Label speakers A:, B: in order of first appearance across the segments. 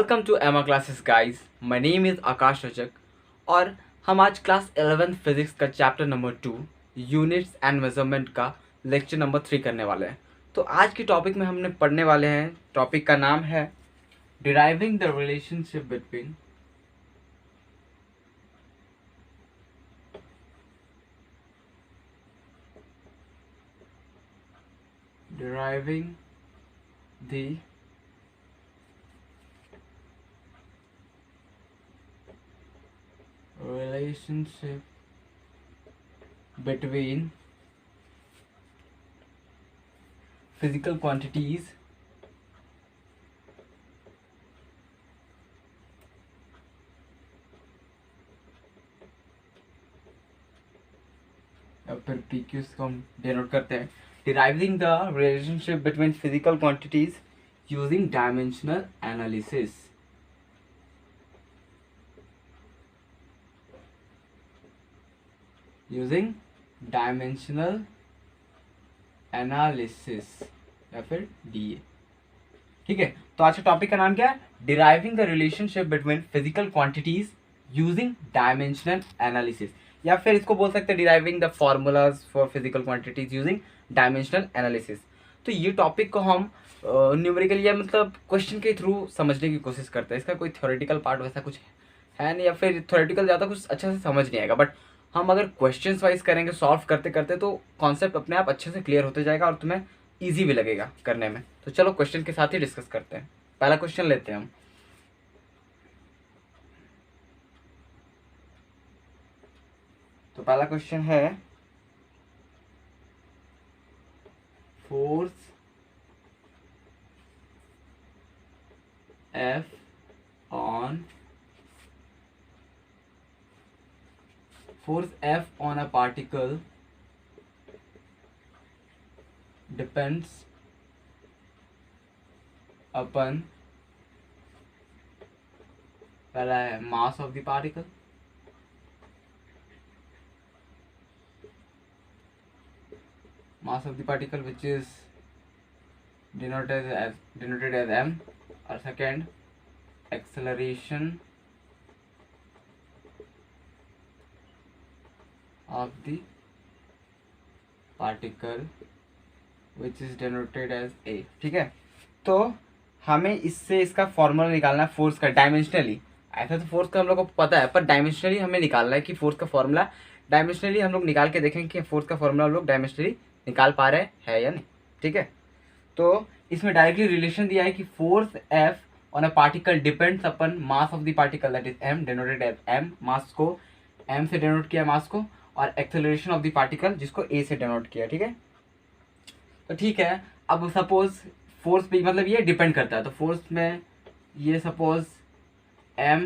A: Welcome to Emma classes guys. My name is Aakash Rajak और हम आज क्लास 11 फिजिक्स का chapter number 2 units and measurement का लेक्चर नंबर 3 करने वाले हैं। तो आज की टॉपिक में हमने पढ़ने वाले हैं, टॉपिक का नाम है deriving the relationship between deriving the relationship between physical quantities या फिर PQ को हम डिनोट करते हैं। Deriving the relationship between physical quantities using dimensional analysis. Using dimensional analysis या फिर DA। ठीक है, तो आज का टॉपिक का नाम क्या है? Deriving the relationship between physical quantities using dimensional analysis, या फिर इसको बोल सकते हैं deriving the formulas for physical quantities using dimensional analysis. तो ये टॉपिक को हम न्यूमेरिकल या मतलब क्वेश्चन के थ्रू समझने की कोशिश करते हैं। इसका कोई थ्योरेटिकल पार्ट वैसा कुछ है नहीं, या फिर थ्योरेटिकल ज़्यादा कुछ अच्छा से समझ नहीं आएगा, बट हम अगर क्वेश्चन वाइज करेंगे सॉल्व करते करते तो कॉन्सेप्ट अपने आप अच्छे से क्लियर होते जाएगा और तुम्हें ईजी भी लगेगा करने में। तो चलो क्वेश्चन के साथ ही डिस्कस करते हैं। पहला क्वेश्चन लेते हैं हम। तो पहला क्वेश्चन है force F on a particle depends upon, पहला है mass of the particle, which is denoted as m, और second acceleration of the particle which is denoted as a। ठीक है, तो हमें इससे इसका फॉर्मूला निकालना है फोर्स का डायमेंशनली। ऐसा तो फोर्स का हम लोग को पता है, पर डायमेंशनली हमें निकालना है कि फोर्स का फॉर्मूला डायमेंशनली हम लोग निकाल के देखेंगे कि फोर्स का फॉर्मूला हम लोग डायमेंशनली निकाल पा रहे हैं या नहीं। ठीक है, तो इसमें डायरेक्टली रिलेशन दिया है कि force F on a particle depends upon mass of the particle that is m, denoted as m। Mass को m से डिनोट किया मास को, और एक्सेलरेशन ऑफ द पार्टिकल जिसको a से डिनोट किया। ठीक है, तो ठीक है, अब सपोज फोर्स पे मतलब ये डिपेंड करता है, तो फोर्स में ये suppose m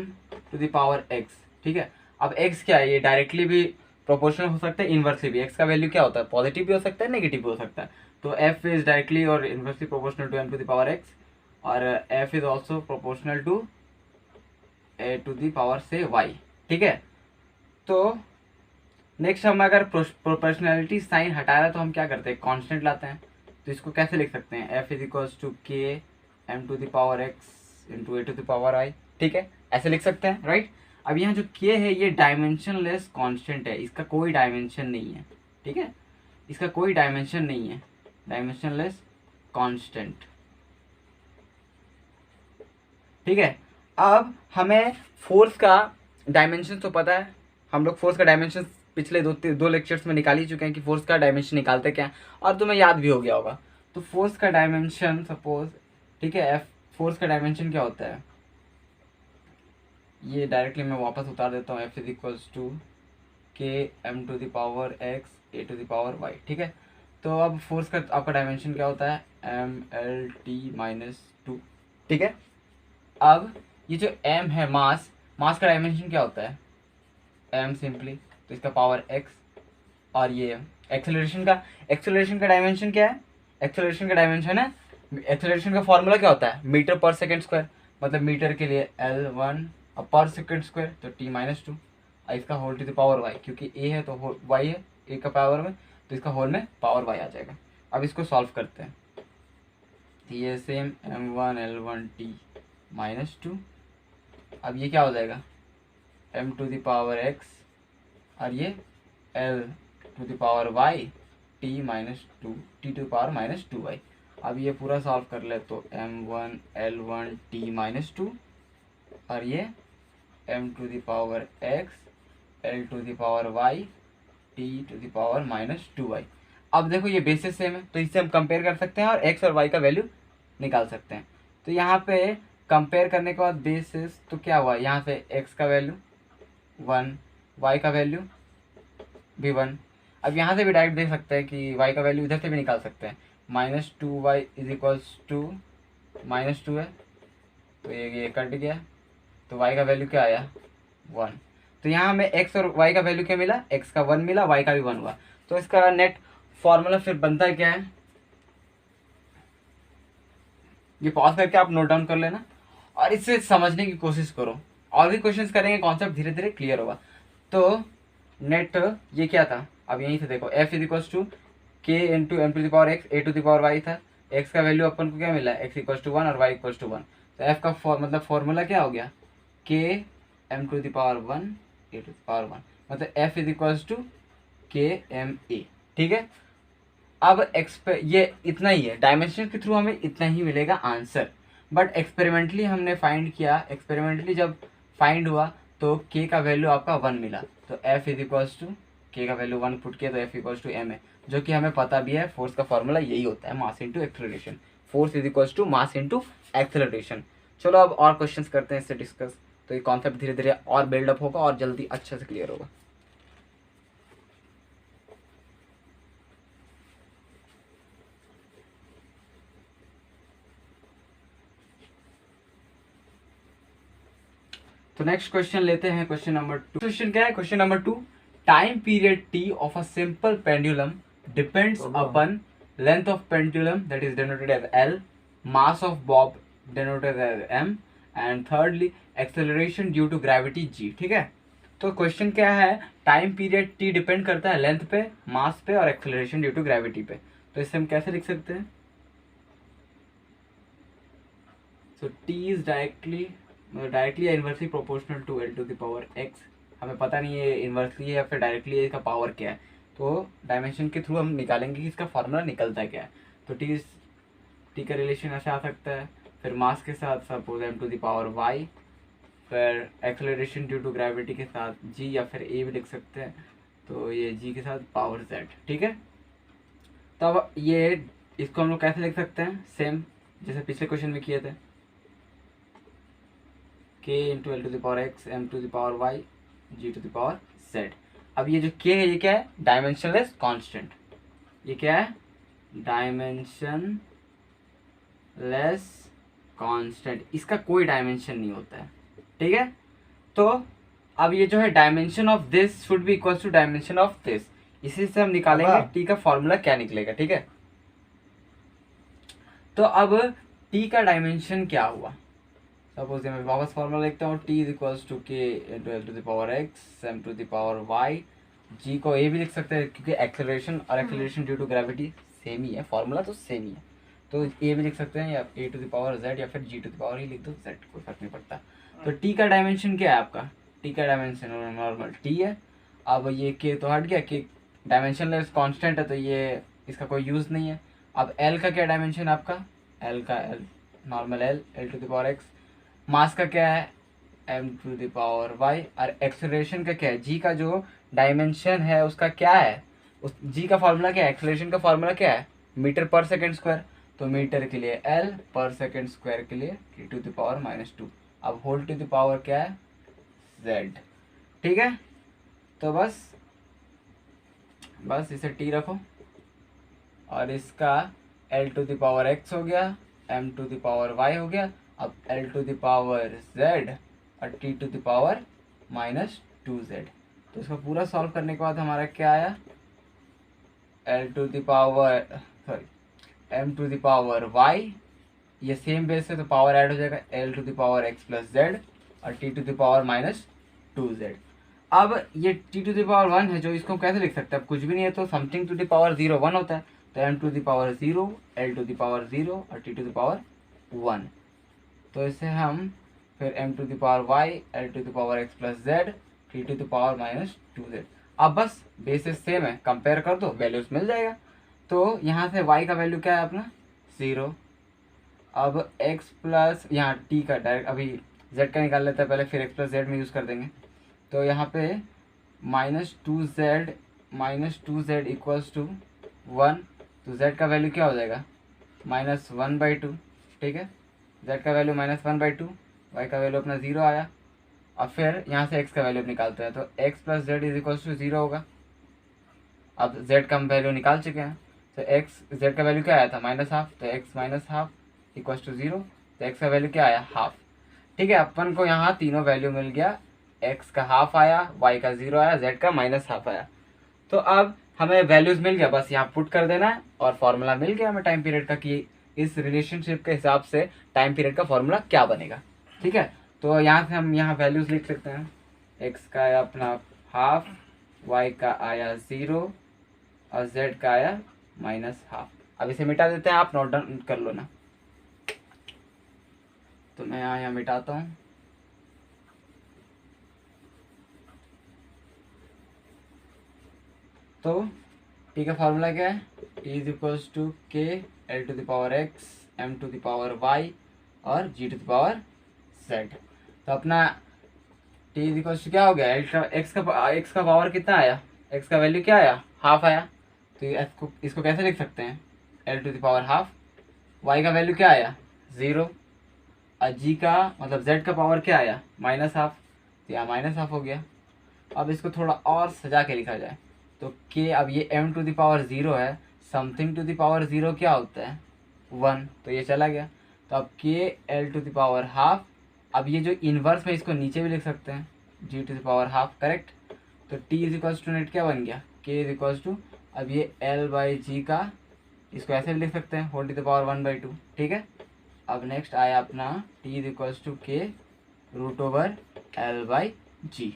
A: to the power x। ठीक है, अब x क्या है? ये डायरेक्टली भी प्रोपोर्शनल हो सकता है, इनवर्सली भी। x का वैल्यू क्या होता है? पॉजिटिव भी हो सकता है, नेगेटिव भी हो सकता है। तो f इज डायरेक्टली और inversely proportional to m to the power x, और f is also proportional to a to the power से y। ठीक है, तो नेक्स्ट हम अगर प्रोपोर्शनैलिटी साइन हटा रहे तो हम क्या करते हैं? कांस्टेंट लाते हैं। तो इसको कैसे लिख सकते हैं? f is equals to k m to the power x into a to the power i। ठीक है, ऐसे लिख सकते हैं, राइट। अब यहाँ जो k है ये डायमेंशनलेस कांस्टेंट है, इसका कोई डायमेंशन नहीं है। ठीक है, इसका कोई डायमेंशन नहीं है, डायमेंशनलेस कांस्टेंट। ठीक है, अब हमें फोर्स का डायमेंशन तो पता है, हम लोग फोर्स का डायमेंशन पिछले दो लेक्चर्स में निकाल ही चुके हैं कि फोर्स का डायमेंशन निकालते क्या है, और तुम्हें याद भी हो गया होगा। तो फोर्स का डायमेंशन सपोज, ठीक है, फोर्स का डायमेंशन क्या होता है? ये डायरेक्टली मैं वापस उतार देता हूँ। f is equals to k m to the power x a to the power y। ठीक है, तो अब फोर्स का आपका डायमेंशन क्या होता है? mlt-2। ठीक है, अब ये जो m है मास का डायमेंशन क्या होता है? m सिंपली, तो इसका पावर x, और ये एक्सेलरेशन का डायमेंशन क्या है? एक्सेलरेशन का डायमेंशन है, एक्सेलरेशन का फॉर्मूला क्या होता है? मीटर पर सेकेंड स्क्वायर, मतलब मीटर के लिए L1 और पर सेकेंड स्क्वायर तो t-2, इसका whole to the power y, क्योंकि a है तो y है a का पावर में, तो इसका होल में पावर y आ जाएगा। अब इसको सॉल्व करते हैं। ये सेम m1 L1 t-2 अब ये क्या हो जाएगा, m to the power x और ये l to the power y t minus two t to power minus two y. अब ये पूरा सॉल्व कर ले तो m1 टी माइनस टू और ये m to the power x l to the power y t to the power minus two y. अब देखो ये बेसिस सेम है तो इससे हम कंपेयर कर सकते हैं और x और y का वैल्यू निकाल सकते हैं। तो यहाँ पे कंपेयर करने के बाद बेसिस तो क्या हुआ, यहाँ से x का वैल्यू 1, y का वैल्यू भी 1। अब यहाँ से भी डायरेक्ट देख सकते हैं कि y का वैल्यू इधर से भी निकाल सकते हैं, -2y इज इक्वल्स टू -2 है तो ये कट गया तो y का वैल्यू क्या आया 1। तो यहाँ हमें x और y का वैल्यू क्या मिला, x का 1 मिला, y का भी 1 हुआ। तो इसका नेट फॉर्मूला फिर बनता है क्या है, ये पॉज करके आप नोट डाउन कर लेना और इससे समझने की कोशिश करो, और भी क्वेश्चंस करेंगे, कॉन्सेप्ट धीरे धीरे क्लियर होगा। तो नेट ये क्या था, अब यहीं से देखो f is equals to k into m to the power x a to the power y था, x का वैल्यू अपन को क्या मिला, x इक्वल्स टू 1 और y इक्वल्स टू 1। तो f का मतलब फॉर्मूला क्या हो गया, k m to the power 1 a to the power 1, मतलब f is equals to k m a. ठीक है, अब ये इतना ही है, डायमेंशन के थ्रू हमें इतना ही मिलेगा आंसर। बट एक्सपेरिमेंटली हमने फाइंड किया, एक्सपेरिमेंटली जब फाइंड हुआ तो k का वैल्यू आपका 1 मिला, तो f is equals to k का वैल्यू 1 पुट किया तो f इक्वल्स टू m है, जो कि हमें पता भी है फोर्स का फॉर्मूला यही होता है, mass into acceleration. Force is equals to mass into acceleration. चलो अब और क्वेश्चंस करते हैं इससे डिस्कस, तो ये कॉन्सेप्ट धीरे धीरे और बिल्डअप होगा और जल्दी अच्छे से क्लियर होगा। तो नेक्स्ट क्वेश्चन लेते हैं, क्वेश्चन नंबर 2। क्वेश्चन क्या है, question number 2, time period t of a simple pendulum depends upon length of pendulum that is denoted as l, mass of bob denoted as m, and thirdly acceleration due to gravity g। ठीक है, तो question क्या है, time period t depend करता है length पे, मास पे और एक्सेलरेशन ड्यू टू ग्रेविटी पे। तो इससे हम कैसे लिख सकते हैं, so t is directly inversely proportional to l to the power x। हमें पता नहीं है इनवर्सली है या फिर डायरेक्टली है, इसका पावर क्या है, तो डायमेंशन के थ्रू हम निकालेंगे कि इसका फार्मूला निकलता क्या है। तो टी का रिलेशन ऐसे आ सकता है, फिर मास के साथ suppose m to the power y, फिर एक्सेलरेशन ड्यू टू ग्रेविटी के साथ g, या फिर a भी लिख सकते हैं, तो ये g के साथ पावर z। ठीक है, तो अब ये इसको हम लोग कैसे लिख सकते हैं, सेम जैसे पिछले क्वेश्चन में किए थे, k into l to the power x m to the power y g to the power z. अब ये जो k है ये क्या है, डायमेंशनलेस कांस्टेंट। ये क्या है, डायमेंशनलेस कांस्टेंट, इसका कोई डायमेंशन नहीं होता है। ठीक है, तो अब ये जो है dimension of this should be equal to dimension of this, इसी से हम निकालेंगे t का फॉर्मूला क्या निकलेगा। ठीक है, तो अब t का डायमेंशन क्या हुआ, सपोज मैं वापस फॉर्मूला लिखता हूँ, t is equals to k into l to the power x m to the power y, g को a भी लिख सकते हैं क्योंकि एक्सेलरेशन और acceleration due to gravity same ही है, फॉर्मूला तो सेम ही है, तो a भी लिख सकते हैं, या a to the power z या फिर g टू द पावर ही लिख दो, z कोई फर्क नहीं पड़ता। तो t का डायमेंशन क्या है आपका, t का डायमेंशन नॉर्मल t है। अब ये k तो हट गया, k डायमेंशनलेस कांस्टेंट है तो ये इसका कोई यूज़ नहीं है। अब l का क्या डायमेंशन आपका, l का l normal l to the power x, mass का क्या है m to the power y, और एक्सेलरेशन का क्या है, g का जो डायमेंशन है उसका क्या है, उस g का फॉर्मूला क्या है, एक्सेलरेशन का फॉर्मूला क्या है, मीटर पर सेकेंड स्क्वायर, तो मीटर के लिए l, पर सेकेंड स्क्वायर के लिए k टू द पावर -2, अब होल टू द पावर क्या है z। ठीक है, तो बस इसे t रखो और इसका l to the power x हो गया, m to the power y हो गया, अब l to the power z और t to the power -2z। तो इसको पूरा सॉल्व करने के बाद हमारा क्या आया, l to the power m to the power y, ये सेम बेस है तो पावर ऐड हो जाएगा, l to the power x plus z और t to the power -2z। अब ये t टू द पावर 1 है जो इसको कैसे लिख सकते हैं, अब कुछ भी नहीं है तो समथिंग टू द पावर 0 1 होता है, तो m to the power 0, l to the power 0 और t टू द पावर 1। तो इसे हम फिर m to the power y, l to the power x plus z, t to the power minus 2z। अब बस बेसिस सेम है, compare कर दो, वैल्यूज मिल जाएगा। तो यहाँ से y का वैल्यू क्या है अपना 0। अब x प्लस यहाँ t का डायरेक्ट अभी z का निकाल लेते हैं पहले, फिर x प्लस z में यूज़ कर देंगे। तो यहाँ पे -2z इक्वल्स टू 1, तो z का वैल्यू क्या हो जाएगा -1/2। ठीक है, z का वैल्यू -1/2, y का वैल्यू अपना 0 आया। अब फिर यहाँ से x का वैल्यू निकालते हैं, तो x plus z is equals to 0 होगा। अब z का हम वैल्यू निकाल चुके हैं, तो x z का वैल्यू क्या आया था -1/2, तो x -1/2 इक्वल्स टू 0, तो x का वैल्यू क्या आया 1/2। ठीक है, अपन को यहाँ तीनों वैल्यू मिल गया, x का 1/2 आया, y का 0 आया, z का -1/2 आया। तो अब हमें वैल्यूज मिल गया, बस यहाँ पुट कर देना है और फॉर्मूला मिल गया हमें टाइम पीरियड का कि इस रिलेशनशिप के हिसाब से टाइम पीरियड का फॉर्मूला क्या बनेगा। ठीक है, तो यहाँ से हम यहाँ वैल्यूज लिख सकते हैं, x का आया अपना 1/2, y का आया 0 और z का आया -1/2। अब इसे मिटा देते हैं, आप नोट डाउन कर लो ना। तो मैं यहाँ मिटाता हूँ। तो t का फॉर्मूला क्या है, t is equals to k l to the power x m to the power y और g to the power z। तो अपना t इज इक्वल्स टू क्या हो गया, x का पावर कितना आया, x का वैल्यू क्या आया 1/2 आया। तो इसको कैसे लिख सकते हैं, l to the power 1/2, y का वैल्यू क्या आया 0 और g का मतलब z का पावर क्या आया -1/2, तो यहाँ -1/2 हो गया। अब इसको थोड़ा और सजा के लिखा जाए तो k, अब ये m टू द पावर 0 है, समथिंग टू द पावर 0 क्या होता है 1, तो ये चला गया। तो अब k l to the power 1/2, अब ये जो इन्वर्स में इसको नीचे भी लिख सकते हैं g to the power 1/2, correct. तो t is equals to net क्या बन गया, k इज इक्वल्स टू, अब ये l/g का इसको ऐसे भी लिख सकते हैं होल टू द पावर 1/2। ठीक है, अब नेक्स्ट आया अपना t is equals to k √l/g।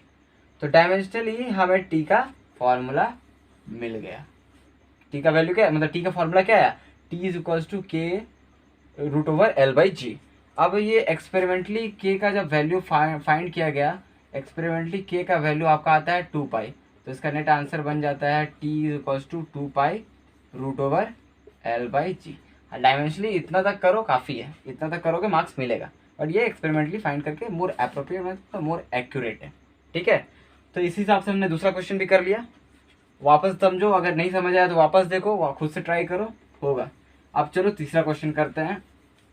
A: तो डायमेंशनली हमें t का फॉर्मूला मिल गया। t का वैल्यू क्या है, मतलब t का फॉर्मूला क्या है, t is equals to k √l/g। अब ये एक्सपेरिमेंटली k का जब वैल्यू फाइंड किया गया, एक्सपेरिमेंटली k का वैल्यू आपका आता है 2π, तो इसका नेट आंसर बन जाता है t is equals to 2π √l/g। Dimensionally इतना तक करो काफ़ी है, इतना तक करोगे मार्क्स मिलेगा, और ये एक्सपेरिमेंटली फाइंड करके मोर एप्रोप्रिएट मतलब मोर एक्यूरेट है। ठीक है, तो इसी हिसाब से हमने दूसरा क्वेश्चन भी कर लिया। वापस समझो, अगर नहीं समझ आया तो वापस देखो, खुद से ट्राई करो, होगा। अब चलो तीसरा क्वेश्चन करते हैं,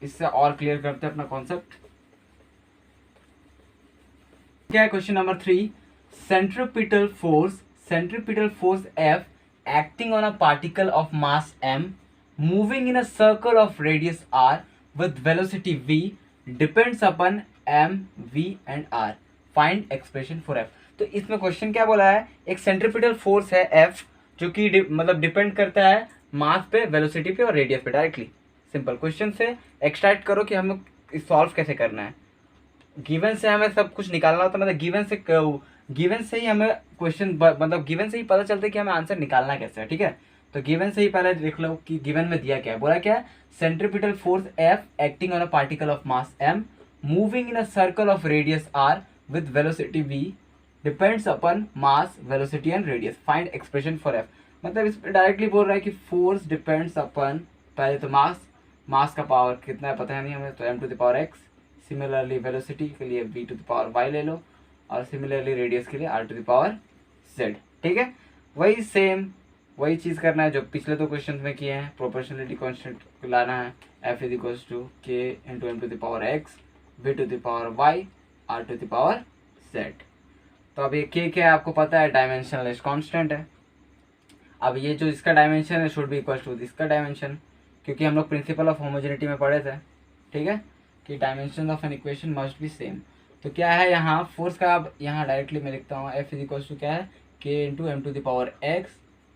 A: इससे और क्लियर करते हैं अपना कॉन्सेप्ट। क्या है question number 3, centripetal force F acting on a particle of mass m moving in a circle of radius r with velocity v depends upon m, v and r. Find expression for f. तो इसमें question क्या बोला है, एक centripetal force है F जो कि मतलब डिपेंड करता है मास पे, वेलोसिटी पे और रेडियस पे डायरेक्टली। सिंपल क्वेश्चन से एक्सट्रैक्ट करो कि हमें सॉल्व कैसे करना है। गिवन से हमें सब कुछ निकालना होता है, मतलब गिवन से ही हमें क्वेश्चन मतलब गिवन से ही पता चलता है कि हमें आंसर निकालना कैसे है। ठीक है, तो गिवन से ही पहले देख लो कि गिवन में दिया क्या है, बोला क्या है, centripetal force F acting on a particle of mass m moving in a circle of radius r with velocity v depends upon mass, velocity and radius. Find expression for f। मतलब इस directly बोल रहा है कि force depends upon, पहले तो मास का power कितना है पता है नहीं हमें, तो m to the power x। Similarly velocity के लिए v to the power y ले लो, और सिमिलरली रेडियस के लिए r to the power z। ठीक है, वही चीज़ करना है जो पिछले दो क्वेश्चन में किए हैं, प्रोपोर्शनलिटी कांस्टेंट लाना है, f is equals to k into m to the power x, v to the power y, r to the power z। तो अब ये k क्या है आपको पता है, डायमेंशनलेस कांस्टेंट है। अब ये जो इसका डायमेंशन है शुड बी इक्वल्स टू इसका डायमेंशन, क्योंकि हम लोग प्रिंसिपल ऑफ होमोजेनिटी में पढ़े थे। ठीक है, कि dimension of an equation must be same. तो क्या है यहाँ फोर्स का, अब यहाँ डायरेक्टली मैं लिखता हूँ f इज इक्वल्स टू क्या है, k into m to the power x,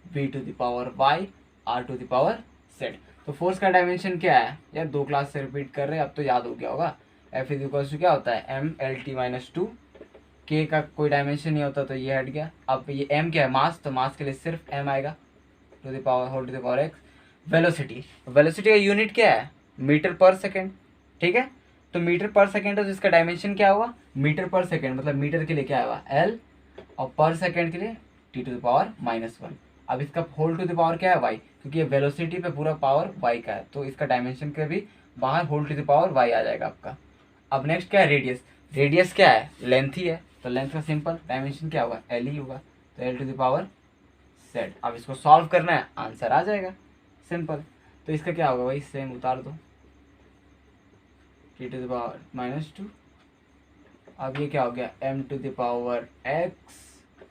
A: v to the power y, r to the power z। तो फोर्स का डायमेंशन क्या है यार, 2 क्लास से रिपीट कर रहे हैं, अब तो याद हो गया होगा। f इज इक्वल्स टू क्या होता है, m l t minus 2, k का कोई डायमेंशन नहीं होता तो ये हट गया। अब ये m क्या है, मास, तो मास के लिए सिर्फ m आएगा to the power whole to the power x। Velocity का यूनिट क्या है, मीटर पर सेकेंड। ठीक है, तो मीटर पर सेकेंड है तो इसका डायमेंशन क्या हुआ, मीटर पर सेकेंड, मतलब मीटर के लिए क्या हुआ एल, और पर सेकेंड के लिए टी टू द पावर -1। अब इसका होल टू द पावर क्या है वाई, क्योंकि ये वेलोसिटी पे पूरा पावर वाई का है, तो इसका डायमेंशन के भी बाहर whole to the power Y आ जाएगा आपका। अब नेक्स्ट क्या है रेडियस, रेडियस क्या है लेंथ ही है, तो लेंथ का सिंपल डायमेंशन क्या होगा एल ही होगा, तो L to the power said. अब इसको सॉल्व करना है, आंसर आ जाएगा सिंपल। तो इसका क्या होगा वही सेम उतार दो, टी टू द पावर -2। अब ये क्या हो गया m to the power x,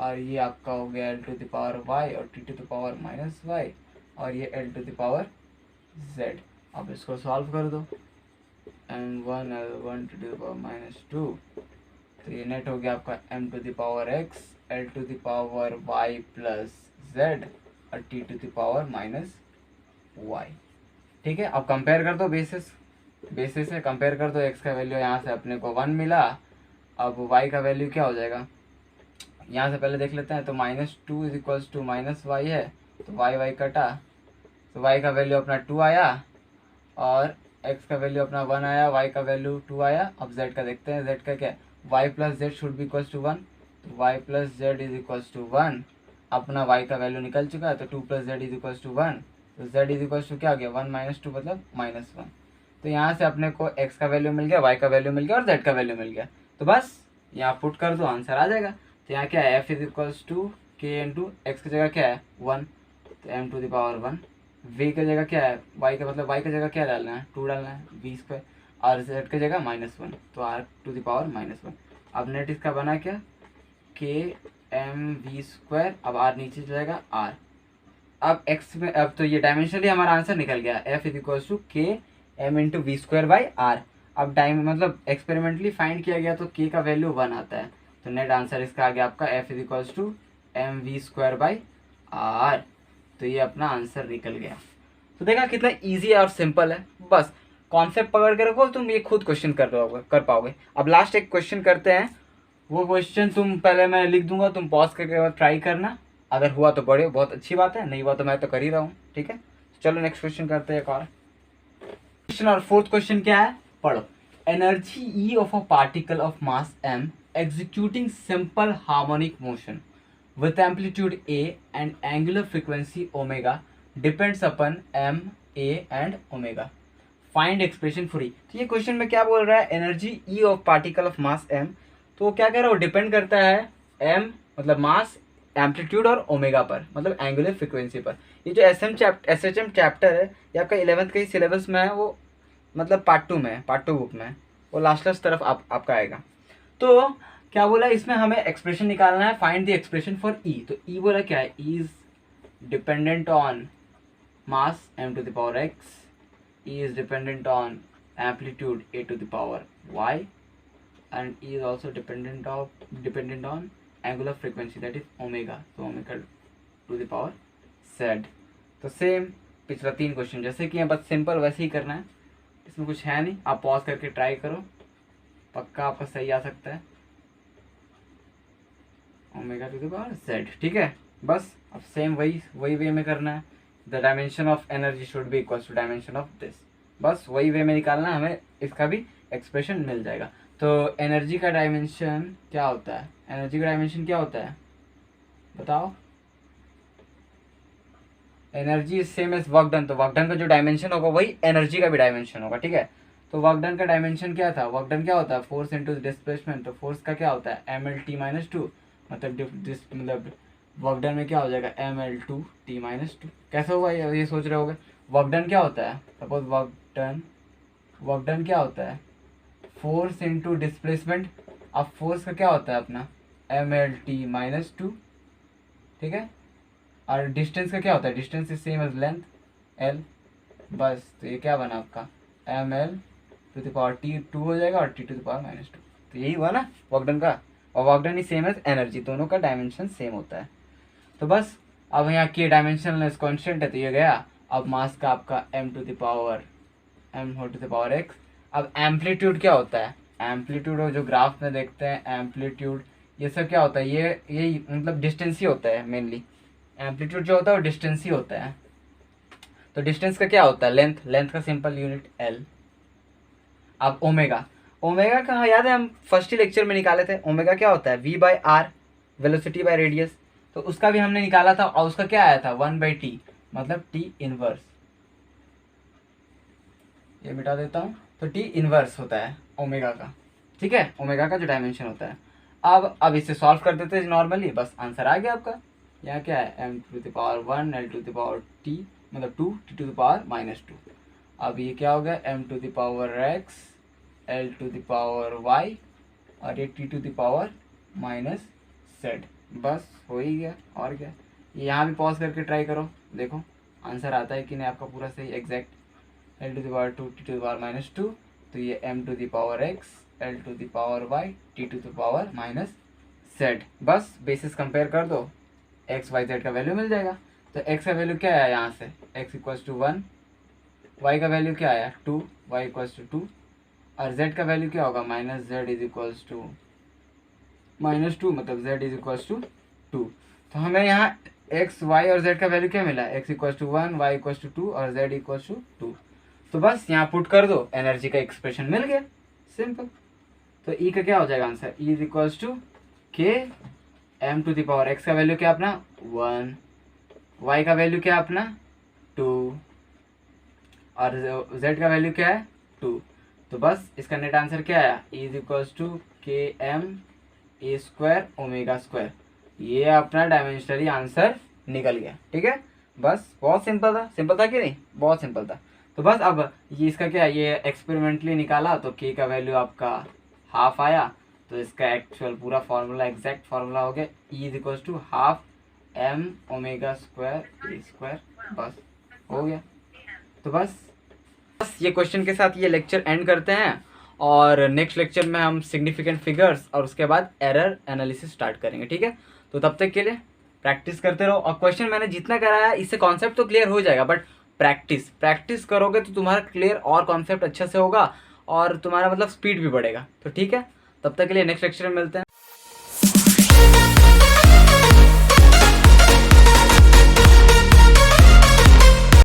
A: और ये आपका हो गया l to the power y, और t to the power -y, और ये l to the power z। अब इसको सॉल्व कर दो, m1 l1 to the power -2, तो ये नेट हो गया आपका m to the power x, l to the power y plus z, और t to the power -y। ठीक है, अब कंपेयर कर दो बेसिस, बेसिस से कंपेयर कर दो, x का वैल्यू यहाँ से अपने को 1 मिला, अब y का वैल्यू क्या हो जाएगा, यहाँ से पहले देख लेते हैं। तो -2 इज इक्वल्स टू -y है, तो y कटा, तो y का वैल्यू अपना 2 आया, और x का वैल्यू अपना 1 आया, y का वैल्यू 2 आया। अब z का देखते हैं, z का क्या है, y plus z should be equals to 1, तो y plus z is equals to 1। अपना y का वैल्यू निकल चुका है, तो 2 plus z is equals to 1, तो z इज इक्वल्स टू क्या हो गया 1 - 2 मतलब -1। तो यहाँ से अपने को x का वैल्यू मिल गया, y का वैल्यू मिल गया, और z का वैल्यू मिल गया। तो बस यहाँ पुट कर दो, आंसर आ जाएगा। तो यहाँ क्या है f is equals to k into x की जगह क्या है 1, तो m to the power 1, v की जगह क्या है y का, मतलब y की जगह क्या डालना है 2 डालना है v², और z की जगह -1, तो r टू द पावर -1। अब नेट इसका बना क्या k m v², अब r नीचे जाएगा r। अब x में, अब तो ये डायमेंशनली हमारा आंसर निकल गया, f is equals to k m into v² by r. अब टाइम मतलब एक्सपेरिमेंटली फाइंड किया गया तो k का वैल्यू 1 आता है, तो नेट आंसर इसका आ गया आपका f is equals to m v² by r. तो ये अपना आंसर निकल गया। तो देखा कितना इजी है और सिंपल है, बस कॉन्सेप्ट पकड़ के रखो, तुम ये खुद क्वेश्चन कर पाओगे। अब लास्ट एक क्वेश्चन करते हैं, वो क्वेश्चन तुम पहले मैं लिख दूंगा, तुम पॉज करके ट्राई करना, अगर हुआ तो बड़े बहुत अच्छी बात है, नहीं हुआ तो मैं तो कर ही रहा हूँ। ठीक है, चलो नेक्स्ट क्वेश्चन करते हैं एक और क्वेश्चन। और फोर्थ क्वेश्चन क्या है पढ़ो, energy E of a particle of mass m executing simple harmonic motion with amplitude a and angular frequency omega depends upon m, a and omega. Find expression for E. तो ये question में क्या बोल रहा है, energy E of particle of mass m, तो वो क्या कह रहा है, वो डिपेंड करता है m मतलब मास, एम्पलीट्यूड और ओमेगा पर, मतलब एंगुलर फ्रिक्वेंसी पर। ये जो SHM चैप्टर है ये आपका 11th के सिलेबस में है, वो मतलब पार्ट 2 में है, पार्ट 2 बुक में है, वो लास्ट तरफ आपका आएगा। तो क्या बोला इसमें, हमें एक्सप्रेशन निकालना है, find the expression for E. तो ई बोला क्या है, E is dependent on mass m to the power x, E is dependent on amplitude a to the power y, and E is also dependent on angular frequency that is omega, तो omega to the power z। तो same पिछला 3 question जैसे कि है, बस simple वैसे ही करना है, इसमें कुछ है नहीं। आप पॉज करके ट्राई करो, पक्का आपका सही आ सकता है, omega to the power z। ठीक है, बस अब सेम वही वे में करना है, the dimension of energy should be equal to dimension of this, बस वही वे में निकालना, हमें इसका भी एक्सप्रेशन मिल जाएगा। तो एनर्जी का डायमेंशन क्या होता है, एनर्जी का डायमेंशन क्या होता है बताओ, energy is same as work done, तो वर्क डन का जो डायमेंशन होगा वही एनर्जी का भी डायमेंशन होगा। ठीक है, तो वर्क डन का डायमेंशन क्या था, वर्क डन क्या होता है फोर्स इनटू डिस्प्लेसमेंट, तो फोर्स का क्या होता है mlt-2, मतलब वर्क डन में क्या हो जाएगा ml2t-2। कैसे होगा ये सोच रहे होगे, वर्क डन क्या होता है, सपोज वर्क डन क्या होता है फोर्स इनटू डिस्प्लेसमेंट। अब फोर्स का क्या होता है अपना mlt-2, ठीक है, और डिस्टेंस का क्या होता है, distance is same as length l, बस। तो ये क्या बना आपका ml to the power t2 हो जाएगा और t टू द पावर -2, तो यही हुआ ना वर्क डन का, और work done is same as energy, दोनों का डायमेंशन सेम होता है। तो बस अब यहाँ के डायमेंशनलेस कांस्टेंट है तो ये गया। अब मास का आपका m to the power x। अब एम्पलीट्यूड क्या होता है, एम्पलीट्यूड जो ग्राफ में देखते हैं एम्पलीट्यूड, ये सब क्या होता है, ये मतलब डिस्टेंस ही होता है मेनली, एम्पलीट्यूड जो होता है वो डिस्टेंस ही होता है। तो डिस्टेंस का क्या होता है लेंथ, लेंथ का सिंपल यूनिट l। अब ओमेगा, ओमेगा का याद है हम फर्स्ट ही लेक्चर में निकाले थे, ओमेगा क्या होता है, v by r, velocity by radius, तो उसका भी हमने निकाला था और उसका क्या आया था 1/t, मतलब टी इनवर्स, ये मिटा देता हूँ, तो टी इनवर्स होता है ओमेगा का, ठीक है, ओमेगा का जो डायमेंशन होता है। अब इसे सॉल्व कर देते हैं नॉर्मली, बस आंसर आ गया आपका। यहाँ क्या है, m⁻1 l⁻t मतलब 2 t⁻−2। अब ये क्या हो गया, m⁻x l⁻y और ये t⁻−z, बस हो ही गया और क्या। यहाँ भी पॉज करके ट्राई करो, देखो आंसर आता है कि नहीं आपका पूरा सही एग्जैक्ट, l⁻2 t⁻−2, तो ये m⁻x l⁻y t⁻−z, बस बेसिस कंपेयर कर दो, x y z का वैल्यू मिल जाएगा। तो x का वैल्यू क्या आया यहाँ से, x = 1, y का वैल्यू क्या आया 2, y = 2, और z का वैल्यू क्या होगा -2 मतलब z = 2। तो हमें यहाँ x y और z का वैल्यू क्या मिला, x = 1, y = 2 और z = 2। तो बस यहाँ पुट कर दो, एनर्जी का एक्सप्रेशन मिल गया, सिंपल। तो E का क्या हो जाएगा आंसर, E = k m⁻x का वैल्यू क्या अपना 1, y का वैल्यू क्या अपना 2 और z का वैल्यू क्या है 2। तो बस इसका नेट आंसर क्या आया, E = km² ω²। ये अपना डायमेंशनली आंसर निकल गया, ठीक है। बस बहुत सिंपल था कि नहीं, बहुत सिंपल था। तो बस अब ये इसका क्या, ये एक्सपेरिमेंटली निकाला तो k का वैल्यू आपका हाफ आया, तो इसका एक्चुअल पूरा फार्मूला एग्जैक्ट फार्मूला हो गया, E = ½ m⁻²a², बस हो गया। तो बस ये क्वेश्चन के साथ ये लेक्चर एंड करते हैं, और नेक्स्ट लेक्चर में हम सिग्निफिकेंट फिगर्स और उसके बाद एरर एनालिसिस स्टार्ट करेंगे, ठीक है। तो तब तक के लिए प्रैक्टिस करते रहो, और क्वेश्चन मैंने जितना कराया इससे कॉन्सेप्ट तो क्लियर हो जाएगा, बट प्रैक्टिस करोगे तो तुम्हारा क्लियर और कॉन्सेप्ट अच्छे से होगा और तुम्हारा मतलब स्पीड भी बढ़ेगा। तो ठीक है, तब तक के लिए नेक्स्ट लेक्चर में मिलते हैं।